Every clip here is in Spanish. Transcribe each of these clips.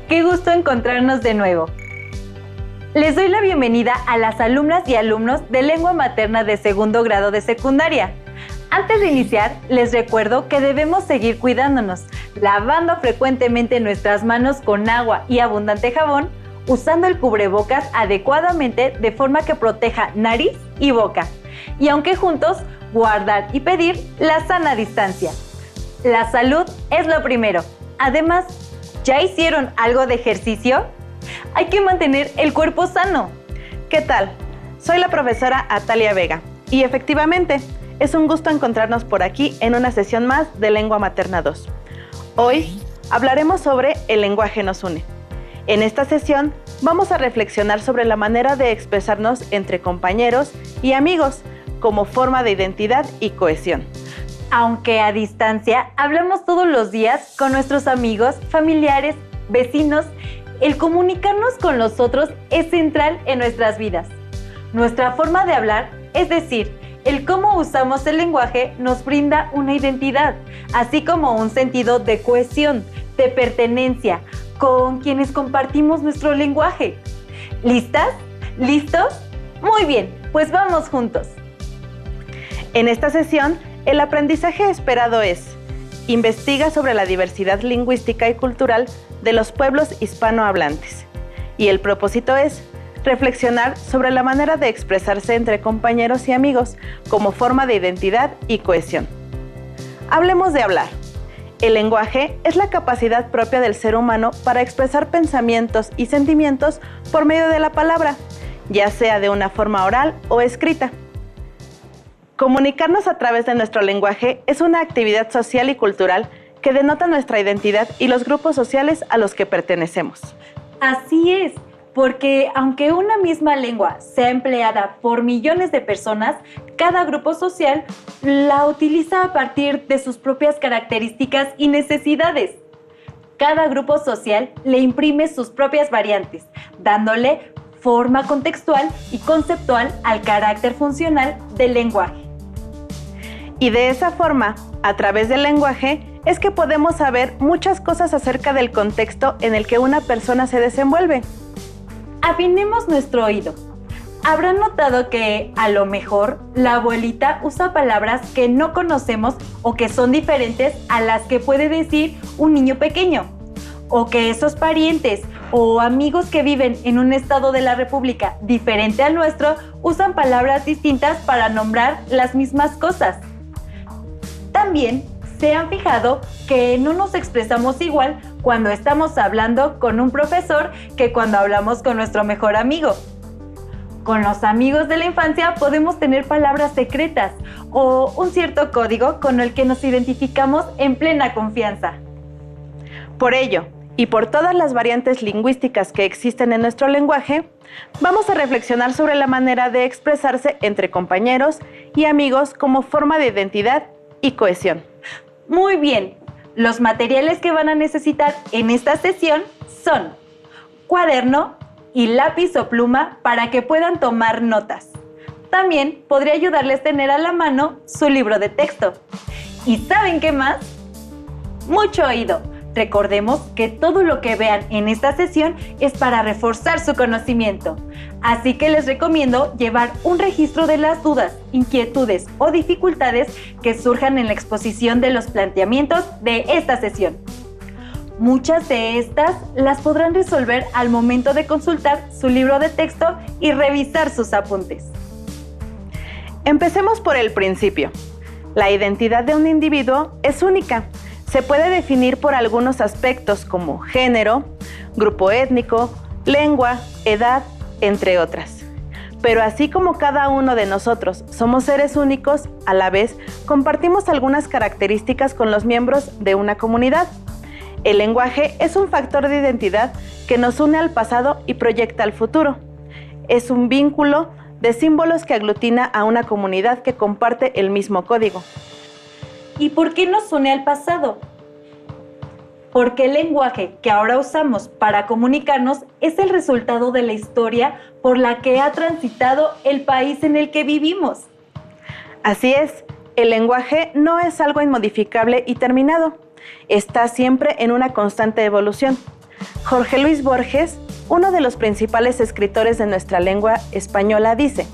Qué gusto encontrarnos de nuevo. Les doy la bienvenida a las alumnas y alumnos de lengua materna de segundo grado de secundaria. Antes de iniciar, les recuerdo que debemos seguir cuidándonos, lavando frecuentemente nuestras manos con agua y abundante jabón, usando el cubrebocas adecuadamente de forma que proteja nariz y boca. Y aunque juntos, guardar y pedir la sana distancia. La salud es lo primero. Además, ¿ya hicieron algo de ejercicio? Hay que mantener el cuerpo sano. ¿Qué tal? Soy la profesora Atalia Vega y efectivamente es un gusto encontrarnos por aquí en una sesión más de Lengua Materna 2. Hoy hablaremos sobre el lenguaje nos une. En esta sesión vamos a reflexionar sobre la manera de expresarnos entre compañeros y amigos como forma de identidad y cohesión. Aunque a distancia, hablamos todos los días con nuestros amigos, familiares, vecinos. El comunicarnos con los otros es central en nuestras vidas. Nuestra forma de hablar, es decir, el cómo usamos el lenguaje, nos brinda una identidad, así como un sentido de cohesión, de pertenencia, con quienes compartimos nuestro lenguaje. ¿Listas? ¿Listos? Muy bien, pues vamos juntos. En esta sesión, el aprendizaje esperado es: investiga sobre la diversidad lingüística y cultural de los pueblos hispanohablantes. Y el propósito es reflexionar sobre la manera de expresarse entre compañeros y amigos como forma de identidad y cohesión. Hablemos de hablar. El lenguaje es la capacidad propia del ser humano para expresar pensamientos y sentimientos por medio de la palabra, ya sea de una forma oral o escrita. Comunicarnos a través de nuestro lenguaje es una actividad social y cultural que denota nuestra identidad y los grupos sociales a los que pertenecemos. Así es, porque aunque una misma lengua sea empleada por millones de personas, cada grupo social la utiliza a partir de sus propias características y necesidades. Cada grupo social le imprime sus propias variantes, dándole forma contextual y conceptual al carácter funcional del lenguaje. Y de esa forma, a través del lenguaje, es que podemos saber muchas cosas acerca del contexto en el que una persona se desenvuelve. Afinemos nuestro oído. Habrán notado que, a lo mejor, la abuelita usa palabras que no conocemos o que son diferentes a las que puede decir un niño pequeño. O que esos parientes o amigos que viven en un estado de la República diferente al nuestro usan palabras distintas para nombrar las mismas cosas. También se han fijado que no nos expresamos igual cuando estamos hablando con un profesor que cuando hablamos con nuestro mejor amigo. Con los amigos de la infancia podemos tener palabras secretas o un cierto código con el que nos identificamos en plena confianza. Por ello, y por todas las variantes lingüísticas que existen en nuestro lenguaje, vamos a reflexionar sobre la manera de expresarse entre compañeros y amigos como forma de identidad y cohesión. Muy bien, los materiales que van a necesitar en esta sesión son cuaderno y lápiz o pluma para que puedan tomar notas. También podría ayudarles tener a la mano su libro de texto. ¿Y saben qué más? Mucho oído. Recordemos que todo lo que vean en esta sesión es para reforzar su conocimiento. Así que les recomiendo llevar un registro de las dudas, inquietudes o dificultades que surjan en la exposición de los planteamientos de esta sesión. Muchas de estas las podrán resolver al momento de consultar su libro de texto y revisar sus apuntes. Empecemos por el principio. La identidad de un individuo es única. Se puede definir por algunos aspectos como género, grupo étnico, lengua, edad, entre otras. Pero así como cada uno de nosotros somos seres únicos, a la vez compartimos algunas características con los miembros de una comunidad. El lenguaje es un factor de identidad que nos une al pasado y proyecta al futuro. Es un vínculo de símbolos que aglutina a una comunidad que comparte el mismo código. ¿Y por qué nos une al pasado? Porque el lenguaje que ahora usamos para comunicarnos es el resultado de la historia por la que ha transitado el país en el que vivimos. Así es, el lenguaje no es algo inmodificable y terminado. Está siempre en una constante evolución. Jorge Luis Borges, uno de los principales escritores de nuestra lengua española, dice: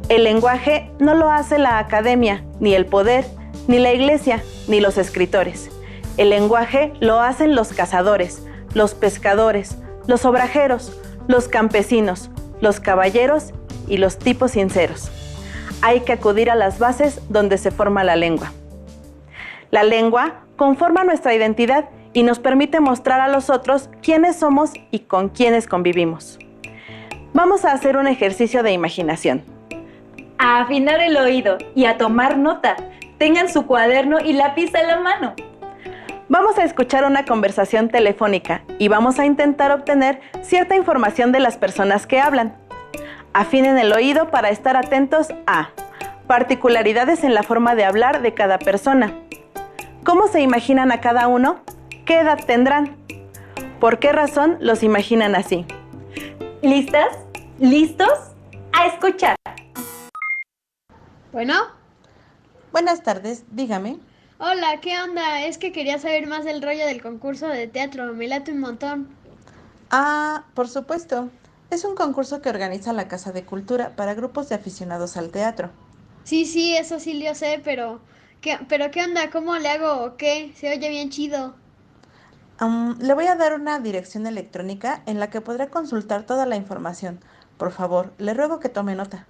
el lenguaje no lo hace la academia, ni el poder, ni la iglesia, ni los escritores. El lenguaje lo hacen los cazadores, los pescadores, los obrajeros, los campesinos, los caballeros y los tipos sinceros. Hay que acudir a las bases donde se forma la lengua. La lengua conforma nuestra identidad y nos permite mostrar a los otros quiénes somos y con quiénes convivimos. Vamos a hacer un ejercicio de imaginación. A afinar el oído y a tomar nota. Tengan su cuaderno y lápiz a la mano. Vamos a escuchar una conversación telefónica y vamos a intentar obtener cierta información de las personas que hablan. Afinen el oído para estar atentos a particularidades en la forma de hablar de cada persona. ¿Cómo se imaginan a cada uno? ¿Qué edad tendrán? ¿Por qué razón los imaginan así? ¿Listas? ¿Listos? A escuchar. Bueno. Buenas tardes, dígame. Hola, ¿qué onda? Es que quería saber más del rollo del concurso de teatro, me late un montón. Ah, por supuesto. Es un concurso que organiza la Casa de Cultura para grupos de aficionados al teatro. Sí, eso sí lo sé, pero ¿qué onda? ¿Cómo le hago o qué? Se oye bien chido. Le voy a dar una dirección electrónica en la que podrá consultar toda la información. Por favor, le ruego que tome nota.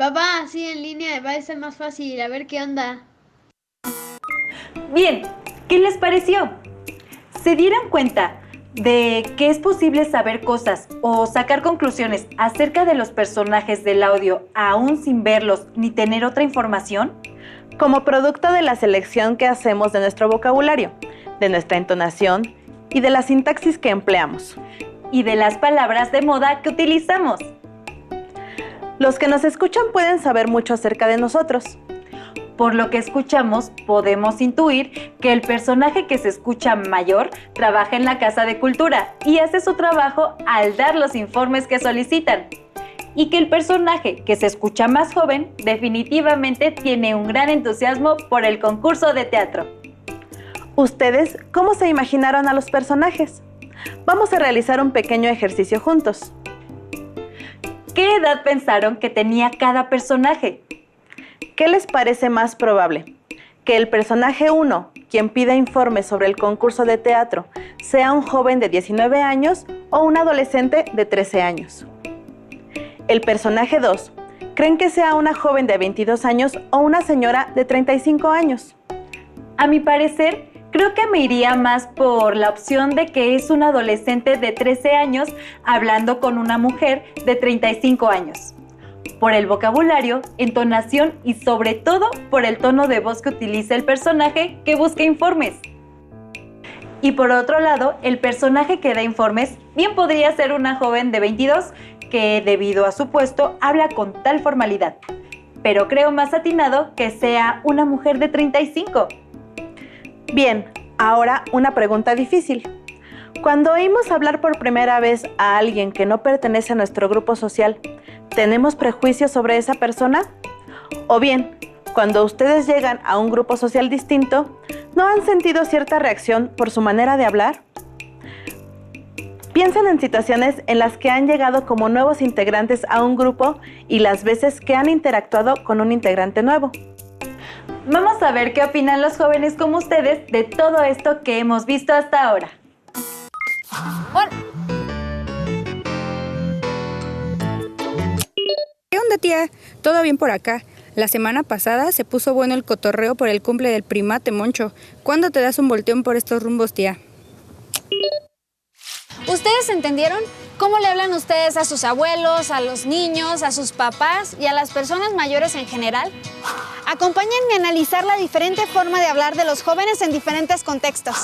Va, sí, en línea va a ser más fácil, a ver qué onda. Bien, ¿qué les pareció? ¿Se dieron cuenta de que es posible saber cosas o sacar conclusiones acerca de los personajes del audio aún sin verlos ni tener otra información? Como producto de la selección que hacemos de nuestro vocabulario, de nuestra entonación y de la sintaxis que empleamos. Y de las palabras de moda que utilizamos. Los que nos escuchan pueden saber mucho acerca de nosotros. Por lo que escuchamos, podemos intuir que el personaje que se escucha mayor trabaja en la Casa de Cultura y hace su trabajo al dar los informes que solicitan. Y que el personaje que se escucha más joven definitivamente tiene un gran entusiasmo por el concurso de teatro. ¿Ustedes cómo se imaginaron a los personajes? Vamos a realizar un pequeño ejercicio juntos. ¿Qué edad pensaron que tenía cada personaje? ¿Qué les parece más probable? ¿Que el personaje 1, quien pida informes sobre el concurso de teatro, sea un joven de 19 años o un adolescente de 13 años? El personaje 2, ¿creen que sea una joven de 22 años o una señora de 35 años? A mi parecer, creo que me iría más por la opción de que es un adolescente de 13 años hablando con una mujer de 35 años. Por el vocabulario, entonación y sobre todo por el tono de voz que utiliza el personaje que busca informes. Y por otro lado, el personaje que da informes bien podría ser una joven de 22 que debido a su puesto habla con tal formalidad. Pero creo más atinado que sea una mujer de 35. Bien, ahora una pregunta difícil. Cuando oímos hablar por primera vez a alguien que no pertenece a nuestro grupo social, ¿tenemos prejuicios sobre esa persona? O bien, cuando ustedes llegan a un grupo social distinto, ¿no han sentido cierta reacción por su manera de hablar? Piensen en situaciones en las que han llegado como nuevos integrantes a un grupo y las veces que han interactuado con un integrante nuevo. Vamos a ver qué opinan los jóvenes como ustedes de todo esto que hemos visto hasta ahora. ¿Qué onda, tía? ¿Todo bien por acá? La semana pasada se puso bueno el cotorreo por el cumple del primate Moncho. ¿Cuándo te das un volteón por estos rumbos, tía? ¿Ustedes entendieron? ¿Cómo le hablan ustedes a sus abuelos, a los niños, a sus papás y a las personas mayores en general? Acompáñenme a analizar la diferente forma de hablar de los jóvenes en diferentes contextos.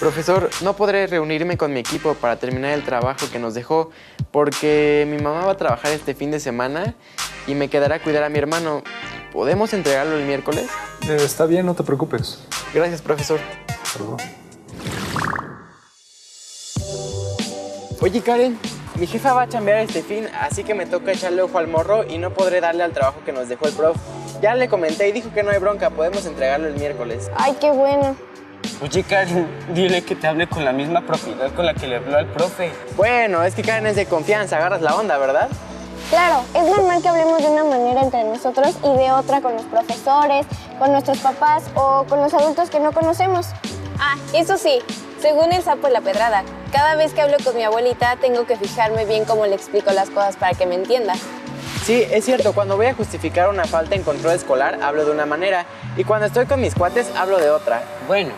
Profesor, no podré reunirme con mi equipo para terminar el trabajo que nos dejó porque mi mamá va a trabajar este fin de semana y me quedará a cuidar a mi hermano. ¿Podemos entregarlo el miércoles? Está bien, no te preocupes. Gracias, profesor. Perdón. Oye, Karen, Mi jefa va a chambear este fin, así que me toca echarle ojo al morro y no podré darle al trabajo que nos dejó el prof. Ya le comenté y dijo que no hay bronca, podemos entregarlo el miércoles. Ay, qué bueno. Oye, Karen, dile que te hable con la misma propiedad con la que le habló al profe. Bueno, es que Karen es de confianza, agarras la onda, ¿verdad? Claro, es normal que hablemos de una manera entre nosotros y de otra con los profesores, con nuestros papás o con los adultos que no conocemos. Ah, eso sí, según el sapo de la pedrada, cada vez que hablo con mi abuelita tengo que fijarme bien cómo le explico las cosas para que me entienda. Sí, es cierto, cuando voy a justificar una falta en control escolar hablo de una manera y cuando estoy con mis cuates hablo de otra. Bueno,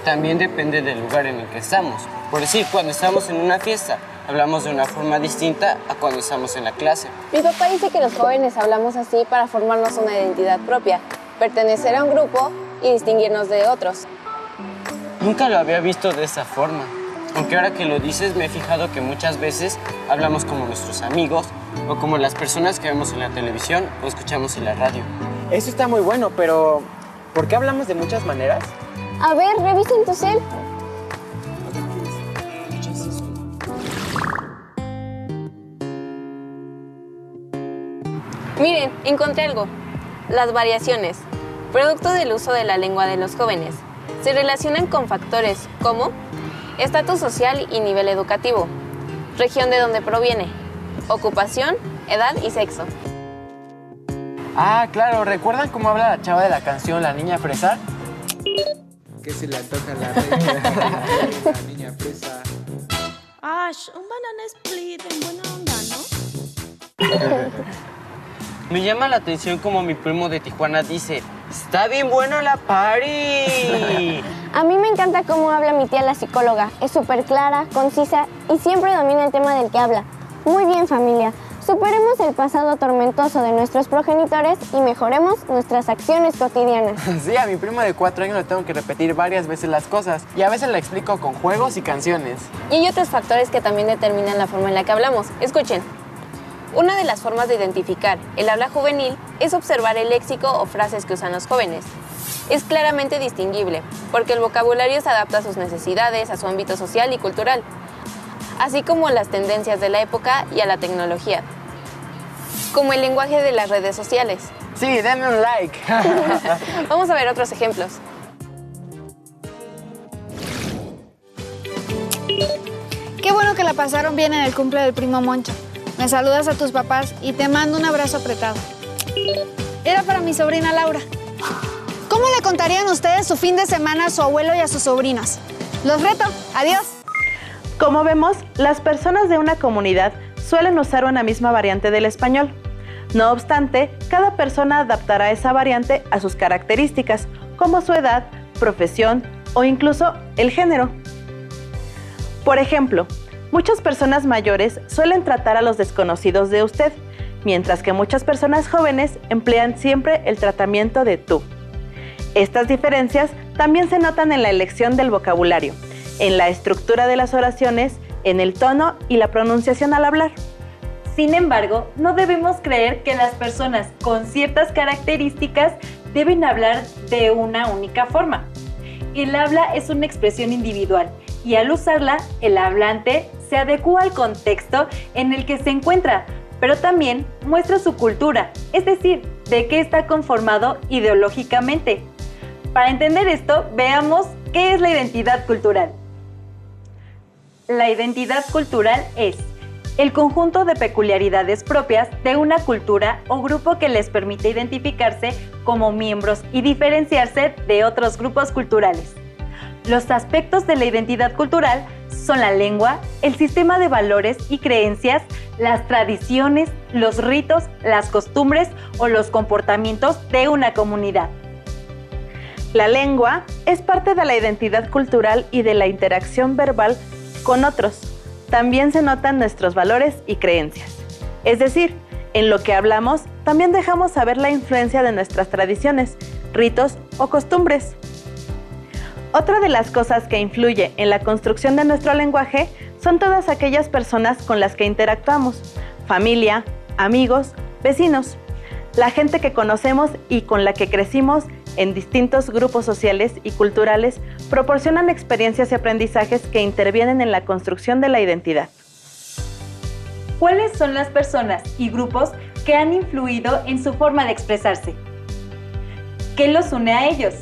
también depende del lugar en el que estamos. Por decir, cuando estamos en una fiesta, hablamos de una forma distinta a cuando estamos en la clase. Mi papá dice que los jóvenes hablamos así para formarnos una identidad propia, pertenecer a un grupo y distinguirnos de otros. Nunca lo había visto de esa forma. Aunque ahora que lo dices, me he fijado que muchas veces hablamos como nuestros amigos o como las personas que vemos en la televisión o escuchamos en la radio. Eso está muy bueno, pero ¿por qué hablamos de muchas maneras? A ver, revisen tu cel. Miren, encontré algo. Las variaciones, producto del uso de la lengua de los jóvenes, se relacionan con factores como estatus social y nivel educativo, región de donde proviene, ocupación, edad y sexo. Ah, claro, ¿recuerdan cómo habla la chava de la canción La Niña Fresa? Que se le antoja la reina, la niña fresa. Ash, un banana split en buena onda, ¿no? Me llama la atención como mi primo de Tijuana dice, ¡está bien bueno la party! A mí me encanta cómo habla mi tía la psicóloga. Es súper clara, concisa y siempre domina el tema del que habla. Muy bien, familia. Superemos el pasado tormentoso de nuestros progenitores y mejoremos nuestras acciones cotidianas. Sí, a mi primo de 4 años le tengo que repetir varias veces las cosas y a veces la explico con juegos y canciones. Y hay otros factores que también determinan la forma en la que hablamos. Escuchen. Una de las formas de identificar el habla juvenil es observar el léxico o frases que usan los jóvenes. Es claramente distinguible, porque el vocabulario se adapta a sus necesidades, a su ámbito social y cultural, así como a las tendencias de la época y a la tecnología, como el lenguaje de las redes sociales. Sí, denme un like. Vamos a ver otros ejemplos. Qué bueno que la pasaron bien en el cumple del primo Moncho. Me saludas a tus papás y te mando un abrazo apretado. Era para mi sobrina Laura. ¿Cómo le contarían ustedes su fin de semana a su abuelo y a sus sobrinos? Los reto. Adiós. Como vemos, las personas de una comunidad suelen usar una misma variante del español. No obstante, cada persona adaptará esa variante a sus características, como su edad, profesión o incluso el género. Por ejemplo, muchas personas mayores suelen tratar a los desconocidos de usted, mientras que muchas personas jóvenes emplean siempre el tratamiento de tú. Estas diferencias también se notan en la elección del vocabulario, en la estructura de las oraciones, en el tono y la pronunciación al hablar. Sin embargo, no debemos creer que las personas con ciertas características deben hablar de una única forma. El habla es una expresión individual y al usarla, el hablante se adecúa al contexto en el que se encuentra, pero también muestra su cultura, es decir, de qué está conformado ideológicamente. Para entender esto, veamos qué es la identidad cultural. La identidad cultural es el conjunto de peculiaridades propias de una cultura o grupo que les permite identificarse como miembros y diferenciarse de otros grupos culturales. Los aspectos de la identidad cultural son la lengua, el sistema de valores y creencias, las tradiciones, los ritos, las costumbres o los comportamientos de una comunidad. La lengua es parte de la identidad cultural y de la interacción verbal con otros. También se notan nuestros valores y creencias. Es decir, en lo que hablamos, también dejamos saber la influencia de nuestras tradiciones, ritos o costumbres. Otra de las cosas que influye en la construcción de nuestro lenguaje son todas aquellas personas con las que interactuamos, familia, amigos, vecinos, la gente que conocemos y con la que crecimos en distintos grupos sociales y culturales proporcionan experiencias y aprendizajes que intervienen en la construcción de la identidad. ¿Cuáles son las personas y grupos que han influido en su forma de expresarse? ¿Qué los une a ellos?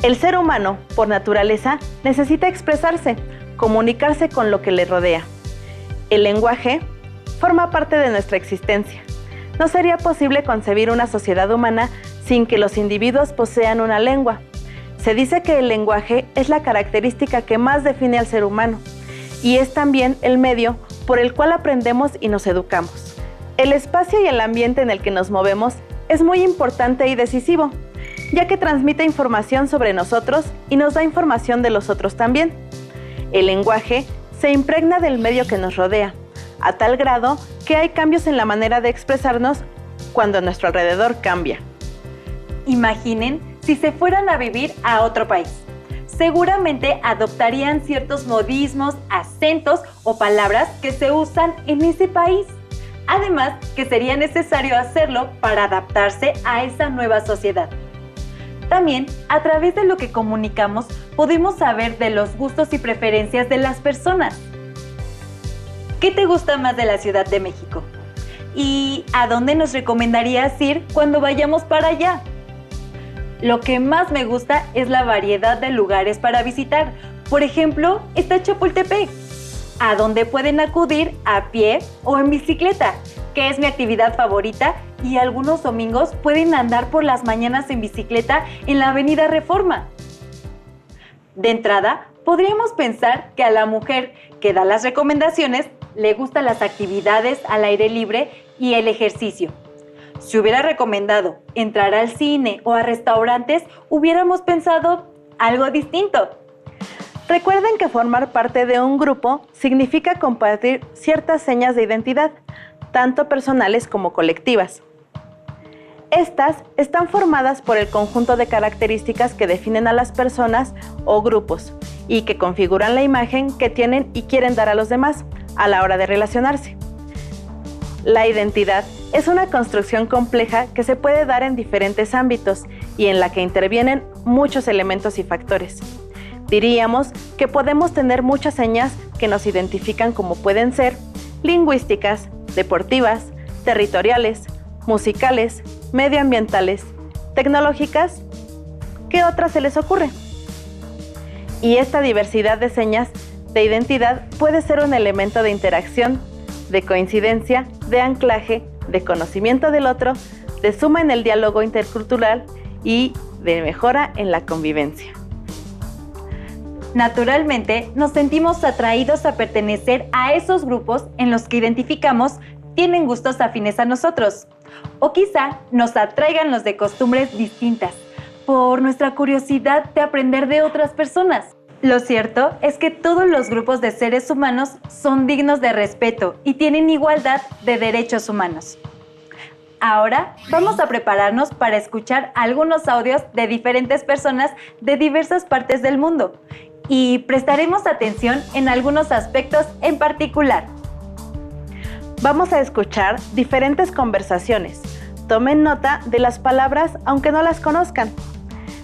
El ser humano, por naturaleza, necesita expresarse, comunicarse con lo que le rodea. El lenguaje forma parte de nuestra existencia. No sería posible concebir una sociedad humana sin que los individuos posean una lengua. Se dice que el lenguaje es la característica que más define al ser humano y es también el medio por el cual aprendemos y nos educamos. El espacio y el ambiente en el que nos movemos es muy importante y decisivo, ya que transmite información sobre nosotros y nos da información de los otros también. El lenguaje se impregna del medio que nos rodea, a tal grado que hay cambios en la manera de expresarnos cuando nuestro alrededor cambia. Imaginen si se fueran a vivir a otro país. Seguramente adoptarían ciertos modismos, acentos o palabras que se usan en ese país. Además, que sería necesario hacerlo para adaptarse a esa nueva sociedad. También, a través de lo que comunicamos, podemos saber de los gustos y preferencias de las personas. ¿Qué te gusta más de la Ciudad de México? ¿Y a dónde nos recomendarías ir cuando vayamos para allá? Lo que más me gusta es la variedad de lugares para visitar. Por ejemplo, está Chapultepec, a donde pueden acudir a pie o en bicicleta, que es mi actividad favorita, y algunos domingos pueden andar por las mañanas en bicicleta en la Avenida Reforma. De entrada, podríamos pensar que a la mujer que da las recomendaciones le gustan las actividades al aire libre y el ejercicio. Si hubiera recomendado entrar al cine o a restaurantes, hubiéramos pensado algo distinto. Recuerden que formar parte de un grupo significa compartir ciertas señas de identidad, tanto personales como colectivas. Estas están formadas por el conjunto de características que definen a las personas o grupos y que configuran la imagen que tienen y quieren dar a los demás a la hora de relacionarse. La identidad es una construcción compleja que se puede dar en diferentes ámbitos y en la que intervienen muchos elementos y factores. Diríamos que podemos tener muchas señas que nos identifican, como pueden ser lingüísticas, deportivas, territoriales, musicales, medioambientales, tecnológicas. ¿Qué otras se les ocurre? Y esta diversidad de señas de identidad puede ser un elemento de interacción, de coincidencia, de anclaje, de conocimiento del otro, de suma en el diálogo intercultural y de mejora en la convivencia. Naturalmente, nos sentimos atraídos a pertenecer a esos grupos en los que identificamos tienen gustos afines a nosotros. O quizá nos atraigan los de costumbres distintas, por nuestra curiosidad de aprender de otras personas. Lo cierto es que todos los grupos de seres humanos son dignos de respeto y tienen igualdad de derechos humanos. Ahora vamos a prepararnos para escuchar algunos audios de diferentes personas de diversas partes del mundo y prestaremos atención en algunos aspectos en particular. Vamos a escuchar diferentes conversaciones. Tomen nota de las palabras aunque no las conozcan.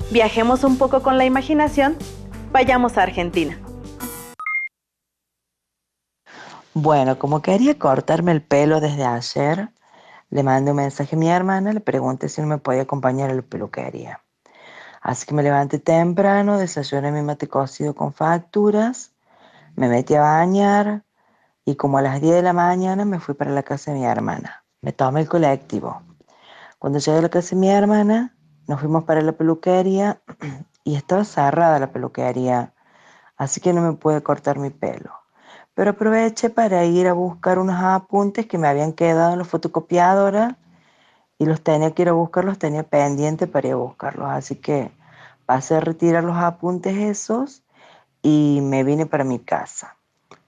Viajemos un poco con la imaginación. Vayamos a Argentina. Bueno, como quería cortarme el pelo desde ayer, le mandé un mensaje a mi hermana, le pregunté si no me podía acompañar a la peluquería. Así que me levanté temprano, desayuné mi mate cocido con facturas, me metí a bañar y como a las 10 de la mañana me fui para la casa de mi hermana. Me tomé el colectivo. Cuando llegué a la casa de mi hermana, nos fuimos para la peluquería y estaba cerrada la peluquería, así que no me pude cortar mi pelo. Pero aproveché para ir a buscar unos apuntes que me habían quedado en la fotocopiadora y los tenía que ir a buscar, los tenía pendientes para ir a buscarlos. Así que pasé a retirar los apuntes esos y me vine para mi casa.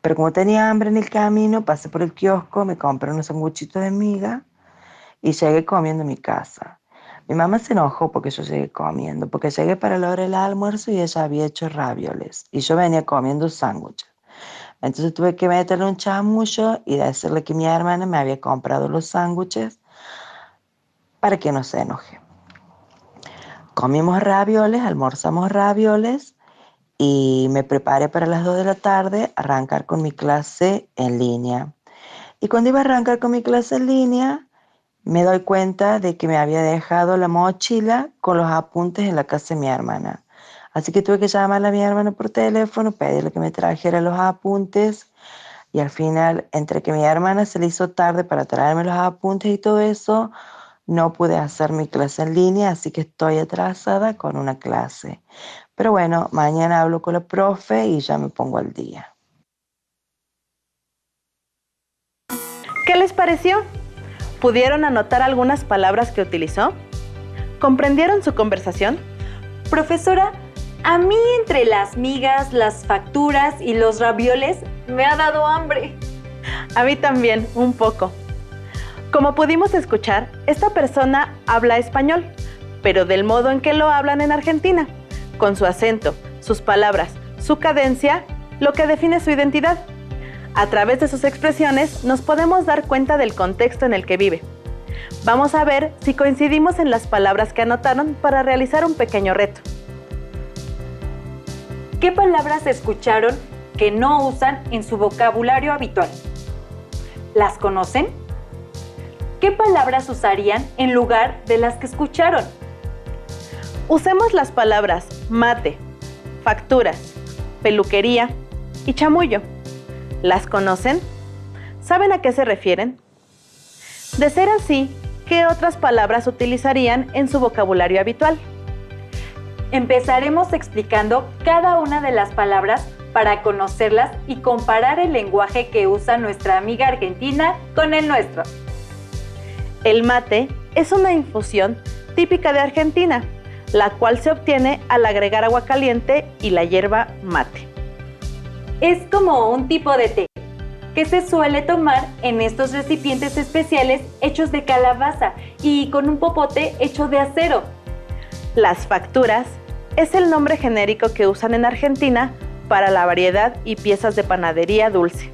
Pero como tenía hambre en el camino, pasé por el kiosco, me compré unos sanguchitos de miga y llegué comiendo en mi casa. Mi mamá se enojó porque yo llegué comiendo, porque llegué para la hora del almuerzo y ella había hecho ravioles y yo venía comiendo sándwiches. Entonces tuve que meterle un chamullo y decirle que mi hermana me había comprado los sándwiches para que no se enoje. Comimos ravioles, almorzamos ravioles y me preparé para las 2 de la tarde arrancar con mi clase en línea. Y cuando iba a arrancar con mi clase en línea, me doy cuenta de que me había dejado la mochila con los apuntes en la casa de mi hermana. Así que tuve que llamar a mi hermana por teléfono, pedirle que me trajera los apuntes. Y al final, entre que mi hermana se le hizo tarde para traerme los apuntes y todo eso, no pude hacer mi clase en línea, así que estoy atrasada con una clase. Pero bueno, mañana hablo con la profe y ya me pongo al día. ¿Qué les pareció? ¿Pudieron anotar algunas palabras que utilizó? ¿Comprendieron su conversación? Profesora, a mí entre las migas, las facturas y los ravioles me ha dado hambre. A mí también, un poco. Como pudimos escuchar, esta persona habla español, pero del modo en que lo hablan en Argentina, con su acento, sus palabras, su cadencia, lo que define su identidad. A través de sus expresiones nos podemos dar cuenta del contexto en el que vive. Vamos a ver si coincidimos en las palabras que anotaron para realizar un pequeño reto. ¿Qué palabras escucharon que no usan en su vocabulario habitual? ¿Las conocen? ¿Qué palabras usarían en lugar de las que escucharon? Usemos las palabras mate, facturas, peluquería y chamullo. ¿Las conocen? ¿Saben a qué se refieren? De ser así, ¿qué otras palabras utilizarían en su vocabulario habitual? Empezaremos explicando cada una de las palabras para conocerlas y comparar el lenguaje que usa nuestra amiga argentina con el nuestro. El mate es una infusión típica de Argentina, la cual se obtiene al agregar agua caliente y la hierba mate. Es como un tipo de té que se suele tomar en estos recipientes especiales hechos de calabaza y con un popote hecho de acero. Las facturas es el nombre genérico que usan en Argentina para la variedad y piezas de panadería dulce.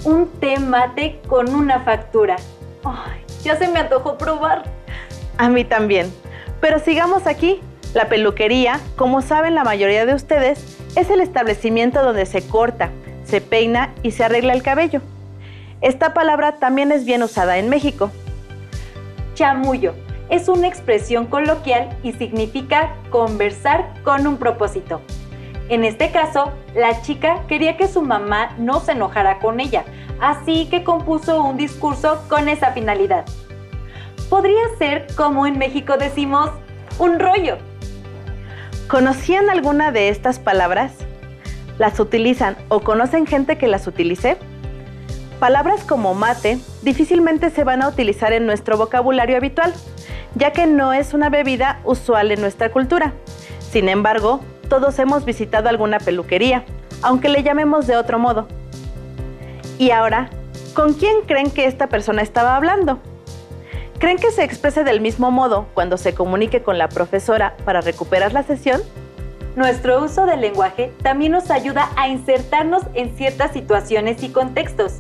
Un té mate con una factura. Ay, ya se me antojó probar. A mí también. Pero sigamos aquí. La peluquería, como saben la mayoría de ustedes, es el establecimiento donde se corta, se peina y se arregla el cabello. Esta palabra también es bien usada en México. Chamullo es una expresión coloquial y significa conversar con un propósito. En este caso, la chica quería que su mamá no se enojara con ella, así que compuso un discurso con esa finalidad. Podría ser, como en México decimos, un rollo. ¿Conocían alguna de estas palabras? ¿Las utilizan o conocen gente que las utilice? Palabras como mate difícilmente se van a utilizar en nuestro vocabulario habitual, ya que no es una bebida usual en nuestra cultura. Sin embargo, todos hemos visitado alguna peluquería, aunque le llamemos de otro modo. Y ahora, ¿con quién creen que esta persona estaba hablando? ¿Creen que se exprese del mismo modo cuando se comunique con la profesora para recuperar la sesión? Nuestro uso del lenguaje también nos ayuda a insertarnos en ciertas situaciones y contextos.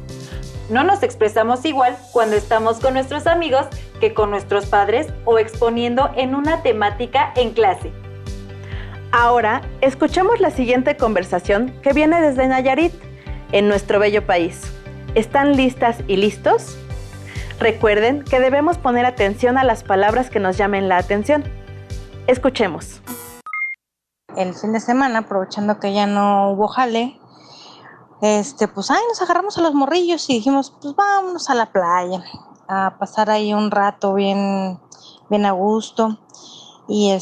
No nos expresamos igual cuando estamos con nuestros amigos que con nuestros padres o exponiendo en una temática en clase. Ahora, escuchemos la siguiente conversación que viene desde Nayarit, en nuestro bello país. ¿Están listas y listos? Recuerden que debemos poner atención a las palabras que nos llamen la atención. Escuchemos. El fin de semana, aprovechando que ya no hubo jale, nos agarramos a los morrillos y dijimos, pues vámonos a la playa, a pasar ahí un rato bien a gusto. Y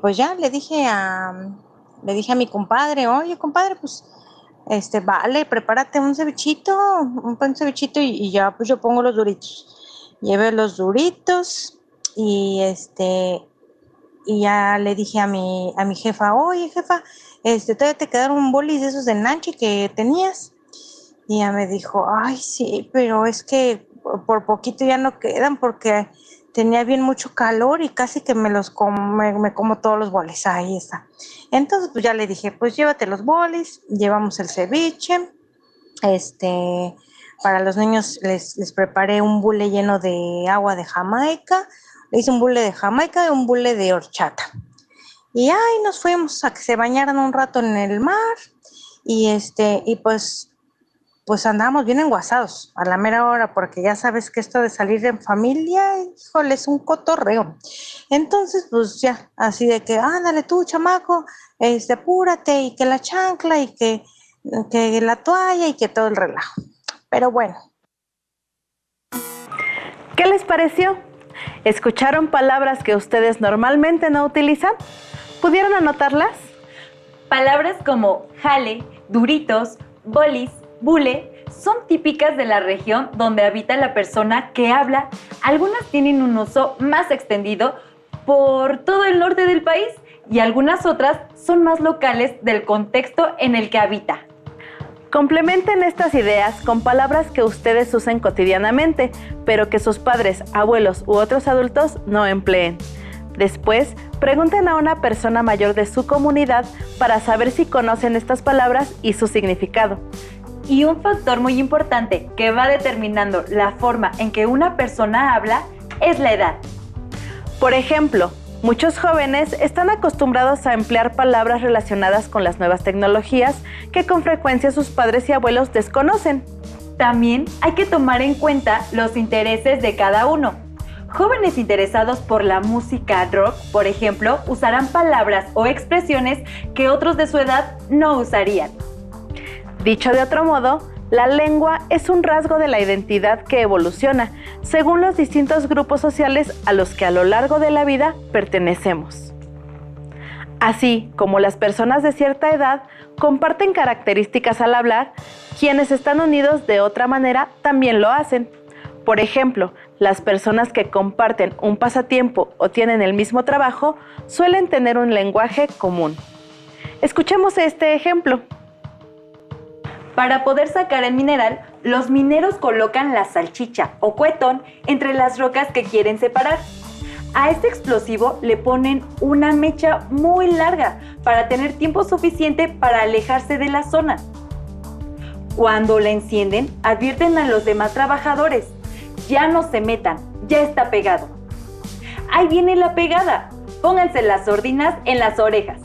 pues ya le dije a mi compadre, oye compadre, pues vale, prepárate un cevichito y ya pues yo pongo los duritos. Llevé los duritos y ya le dije a mi jefa, oye jefa, todavía te quedaron bolis de esos de Nanchi que tenías. Y ella me dijo, ay sí, pero es que por poquito ya no quedan porque tenía bien mucho calor y casi que me como todos los bolis. Ahí está. Entonces pues ya le dije, pues llévate los bolis, llevamos el ceviche, para los niños les preparé un bule lleno de agua de Jamaica, le hice un bule de Jamaica y un bule de horchata. Y ahí nos fuimos a que se bañaran un rato en el mar y pues pues andábamos bien enguasados a la mera hora, porque ya sabes que esto de salir en familia, híjole, es un cotorreo. Entonces, pues ya, así de que, ándale tú, chamaco, apúrate, y que la chancla, y que la toalla, y que todo el relajo. Pero bueno. ¿Qué les pareció? ¿Escucharon palabras que ustedes normalmente no utilizan? ¿Pudieron anotarlas? Palabras como jale, duritos, bolis, bule, son típicas de la región donde habita la persona que habla. Algunas tienen un uso más extendido por todo el norte del país y algunas otras son más locales del contexto en el que habita. Complementen estas ideas con palabras que ustedes usen cotidianamente, pero que sus padres, abuelos u otros adultos no empleen. Después, pregunten a una persona mayor de su comunidad para saber si conocen estas palabras y su significado. Y un factor muy importante que va determinando la forma en que una persona habla es la edad. Por ejemplo, muchos jóvenes están acostumbrados a emplear palabras relacionadas con las nuevas tecnologías que con frecuencia sus padres y abuelos desconocen. También hay que tomar en cuenta los intereses de cada uno. Jóvenes interesados por la música rock, por ejemplo, usarán palabras o expresiones que otros de su edad no usarían. Dicho de otro modo, la lengua es un rasgo de la identidad que evoluciona según los distintos grupos sociales a los que a lo largo de la vida pertenecemos. Así como las personas de cierta edad comparten características al hablar, quienes están unidos de otra manera también lo hacen. Por ejemplo, las personas que comparten un pasatiempo o tienen el mismo trabajo suelen tener un lenguaje común. Escuchemos este ejemplo. Para poder sacar el mineral, los mineros colocan la salchicha o cuetón entre las rocas que quieren separar. A este explosivo le ponen una mecha muy larga para tener tiempo suficiente para alejarse de la zona. Cuando la encienden, advierten a los demás trabajadores: ya no se metan, ya está pegado. Ahí viene la pegada, pónganse las sordinas en las orejas.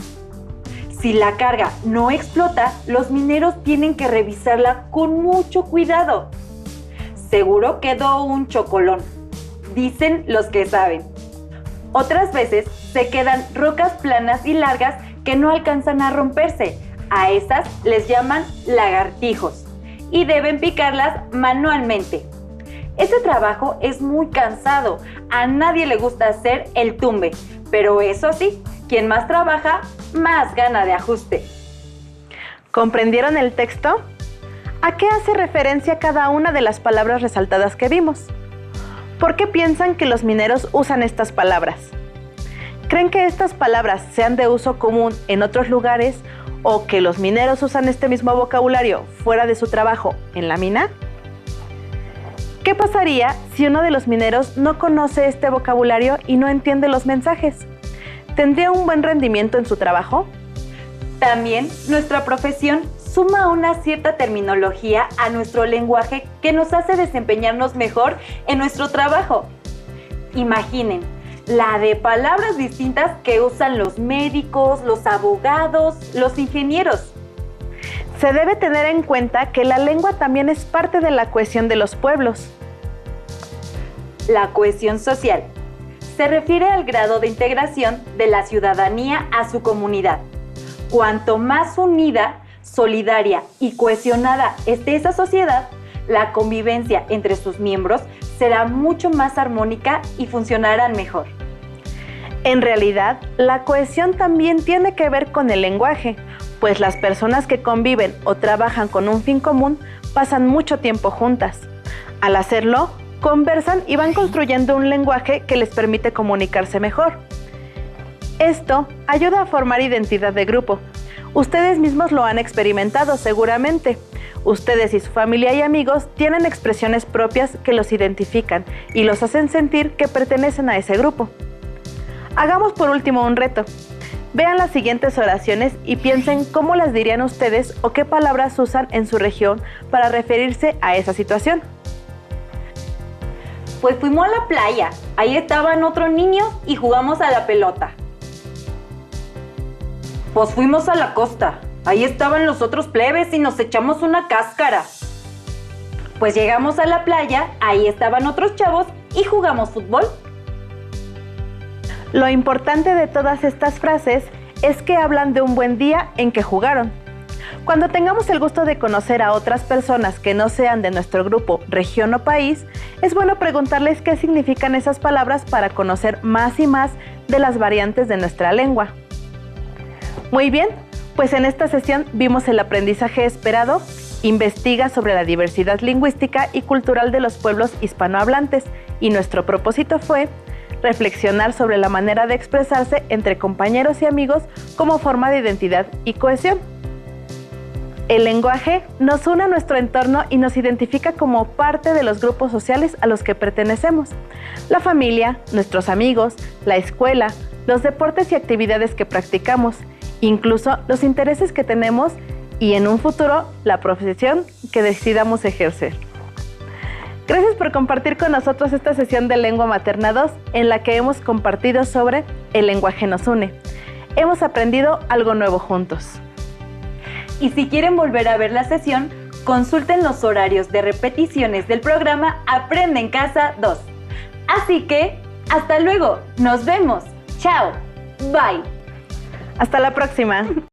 Si la carga no explota, los mineros tienen que revisarla con mucho cuidado. Seguro quedó un chocolón, dicen los que saben. Otras veces se quedan rocas planas y largas que no alcanzan a romperse. A esas les llaman lagartijos y deben picarlas manualmente. Este trabajo es muy cansado, a nadie le gusta hacer el tumbe, pero eso sí, quien más trabaja, más gana de ajuste. ¿Comprendieron el texto? ¿A qué hace referencia cada una de las palabras resaltadas que vimos? ¿Por qué piensan que los mineros usan estas palabras? ¿Creen que estas palabras sean de uso común en otros lugares o que los mineros usan este mismo vocabulario fuera de su trabajo en la mina? ¿Qué pasaría si uno de los mineros no conoce este vocabulario y no entiende los mensajes? ¿Tendría un buen rendimiento en su trabajo? También nuestra profesión suma una cierta terminología a nuestro lenguaje que nos hace desempeñarnos mejor en nuestro trabajo. Imaginen la de palabras distintas que usan los médicos, los abogados, los ingenieros. Se debe tener en cuenta que la lengua también es parte de la cohesión de los pueblos. La cohesión social se refiere al grado de integración de la ciudadanía a su comunidad. Cuanto más unida, solidaria y cohesionada esté esa sociedad, la convivencia entre sus miembros será mucho más armónica y funcionarán mejor. En realidad, la cohesión también tiene que ver con el lenguaje, pues las personas que conviven o trabajan con un fin común pasan mucho tiempo juntas. Al hacerlo, conversan y van construyendo un lenguaje que les permite comunicarse mejor. Esto ayuda a formar identidad de grupo. Ustedes mismos lo han experimentado seguramente. Ustedes y su familia y amigos tienen expresiones propias que los identifican y los hacen sentir que pertenecen a ese grupo. Hagamos por último un reto. Vean las siguientes oraciones y piensen cómo las dirían ustedes o qué palabras usan en su región para referirse a esa situación. Pues fuimos a la playa, ahí estaban otros niños y jugamos a la pelota. Pues fuimos a la costa, ahí estaban los otros plebes y nos echamos una cáscara. Pues llegamos a la playa, ahí estaban otros chavos y jugamos fútbol. Lo importante de todas estas frases es que hablan de un buen día en que jugaron. Cuando tengamos el gusto de conocer a otras personas que no sean de nuestro grupo, región o país, es bueno preguntarles qué significan esas palabras para conocer más y más de las variantes de nuestra lengua. Muy bien, pues en esta sesión vimos el aprendizaje esperado, investiga sobre la diversidad lingüística y cultural de los pueblos hispanohablantes y nuestro propósito fue reflexionar sobre la manera de expresarse entre compañeros y amigos como forma de identidad y cohesión. El lenguaje nos une a nuestro entorno y nos identifica como parte de los grupos sociales a los que pertenecemos. La familia, nuestros amigos, la escuela, los deportes y actividades que practicamos, incluso los intereses que tenemos y en un futuro la profesión que decidamos ejercer. Gracias por compartir con nosotros esta sesión de Lengua Materna 2 en la que hemos compartido sobre el lenguaje nos une. Hemos aprendido algo nuevo juntos. Y si quieren volver a ver la sesión, consulten los horarios de repeticiones del programa Aprende en Casa 2. Así que, hasta luego, nos vemos. Chao, bye. Hasta la próxima.